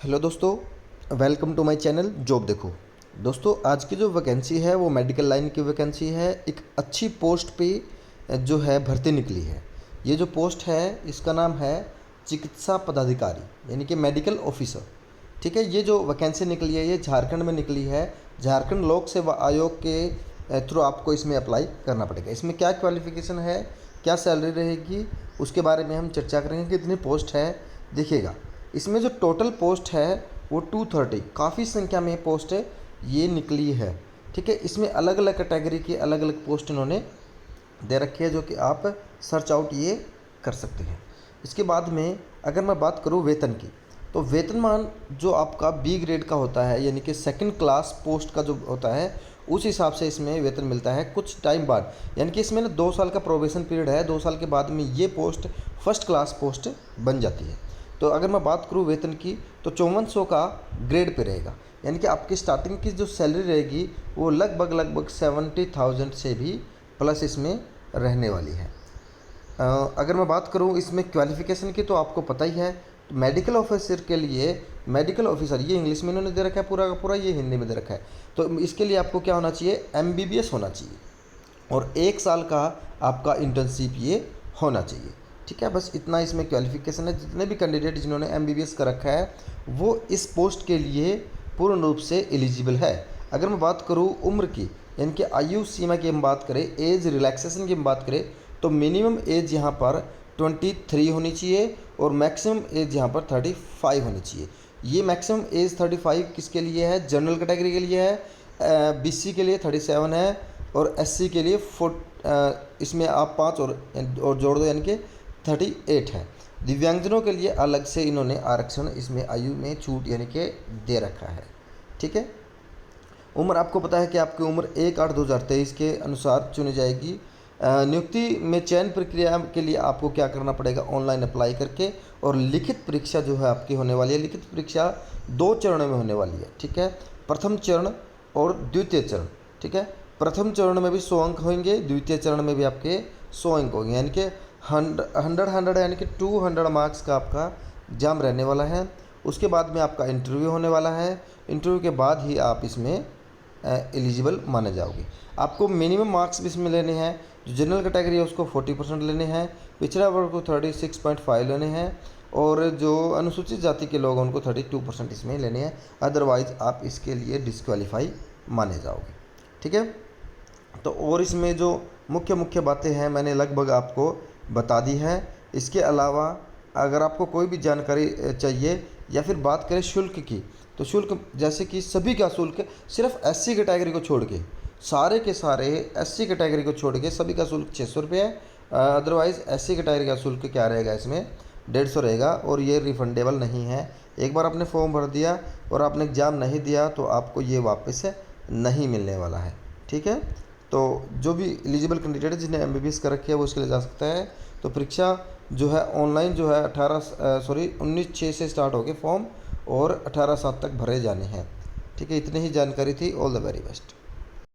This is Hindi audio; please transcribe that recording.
हेलो दोस्तों, welcome to my channel job देखो। दोस्तों, आज की जो वैकेंसी है वो मेडिकल लाइन की वैकेंसी है। एक अच्छी पोस्ट पे जो है भर्ती निकली है। ये जो पोस्ट है इसका नाम है चिकित्सा पदाधिकारी यानी कि मेडिकल ऑफिसर। ठीक है, ये जो वैकेंसी निकली है ये झारखंड में निकली है। झारखंड लोक सेवा आयोग के थ्रू आपको इसमें अप्लाई करना पड़ेगा। इसमें क्या क्वालिफ़िकेशन है, क्या सैलरी रहेगी, उसके बारे में हम चर्चा करेंगे। कितनी पोस्ट है देखिएगा। इसमें जो टोटल पोस्ट है वो 230, काफ़ी संख्या में पोस्ट है ये निकली है। ठीक है, इसमें अलग अलग कैटेगरी की अलग अलग पोस्ट इन्होंने दे रखी है जो कि आप सर्च आउट ये कर सकते हैं। इसके बाद में अगर मैं बात करूँ वेतन की, तो वेतनमान जो आपका बी ग्रेड का होता है यानी कि सेकंड क्लास पोस्ट का जो होता है उस हिसाब से इसमें वेतन मिलता है कुछ टाइम बाद। यानी कि इसमें ना 2 साल का प्रोबेशन पीरियड है, 2 साल के बाद में ये पोस्ट फर्स्ट क्लास पोस्ट बन जाती है। तो अगर मैं बात करूँ वेतन की तो 5400 का ग्रेड पे रहेगा। यानी कि आपकी स्टार्टिंग की जो सैलरी रहेगी वो लगभग 70,000 से भी प्लस इसमें रहने वाली है। अगर मैं बात करूँ इसमें क्वालिफ़िकेशन की तो आपको पता ही है। तो मेडिकल ऑफिसर के लिए मेडिकल ऑफिसर ये इंग्लिश में इन्होंने दे रखा है पूरा का पूरा, ये हिंदी में दे रखा है। तो इसके लिए आपको क्या होना चाहिए, MBBS होना चाहिए और 1 साल का आपका इंटर्नशिप ये होना चाहिए। ठीक है, बस इतना इसमें क्वालिफ़िकेशन है। जितने भी कैंडिडेट जिन्होंने MBBS कर रखा है वो इस पोस्ट के लिए पूर्ण रूप से एलिजिबल है। अगर मैं बात करूँ उम्र की यानी कि आयु सीमा की हम बात करें, एज रिलैक्सेशन की हम बात करें, तो मिनिमम एज यहाँ पर 23 होनी चाहिए और मैक्सिमम एज यहाँ पर 35 होनी चाहिए। ये मैक्सिमम एज 35 किसके लिए है, जनरल कैटेगरी के लिए है, BC के लिए 37 है और SC के लिए इसमें आप 5 और जोड़ दो यानी कि 38 है। दिव्यांगजनों के लिए अलग से इन्होंने आरक्षण इसमें आयु में छूट यानी कि दे रखा है। ठीक है, उम्र आपको पता है कि आपकी उम्र 1/8/2023 के अनुसार चुनी जाएगी। नियुक्ति में चयन प्रक्रिया के लिए आपको क्या करना पड़ेगा, ऑनलाइन अप्लाई करके, और लिखित परीक्षा जो है आपकी होने वाली है। लिखित परीक्षा 2 चरणों में होने वाली है। ठीक है, प्रथम चरण और द्वितीय चरण। ठीक है, प्रथम चरण में भी 100 अंक होंगे, द्वितीय चरण में भी आपके 100 अंक होंगे यानी कि 100 यानी कि 200 मार्क्स का आपका एग्जाम रहने वाला है। उसके बाद में आपका इंटरव्यू होने वाला है। इंटरव्यू के बाद ही आप इसमें एलिजिबल माने जाओगे। आपको मिनिमम मार्क्स भी इसमें लेने हैं। जो जनरल कैटेगरी है उसको 40% लेने हैं, पिछड़ा वर्ग को 36.5 लेने हैं और जो अनुसूचित जाति के लोग हैं उनको 32% इसमें लेने हैं। अदरवाइज़ आप इसके लिए डिस्क्वालीफाई माने जाओगे। ठीक है, तो और इसमें जो मुख्य मुख्य बातें हैं मैंने लगभग आपको बता दी है। इसके अलावा अगर आपको कोई भी जानकारी चाहिए या फिर बात करें शुल्क की, तो शुल्क जैसे कि सभी का शुल्क सिर्फ SC कैटेगरी को छोड़ के, सारे के सारे SC कैटेगरी को छोड़ के सभी का शुल्क 600 रुपये है। अदरवाइज़ SC कैटेगरी का शुल्क क्या रहेगा, इसमें 150 रहेगा और ये रिफंडेबल नहीं है। एक बार आपने फॉर्म भर दिया और आपने एग्ज़ाम नहीं दिया तो आपको ये वापस नहीं मिलने वाला है। ठीक है, तो जो भी एलिजिबल कैंडिडेट है जिन्हें MBBS कर रखी है वो इसके लिए जा सकता है। तो परीक्षा जो है ऑनलाइन जो है 19/6 से स्टार्ट हो गए फॉर्म और 18/7 तक भरे जाने हैं। ठीक है, इतनी ही जानकारी थी। All the very best.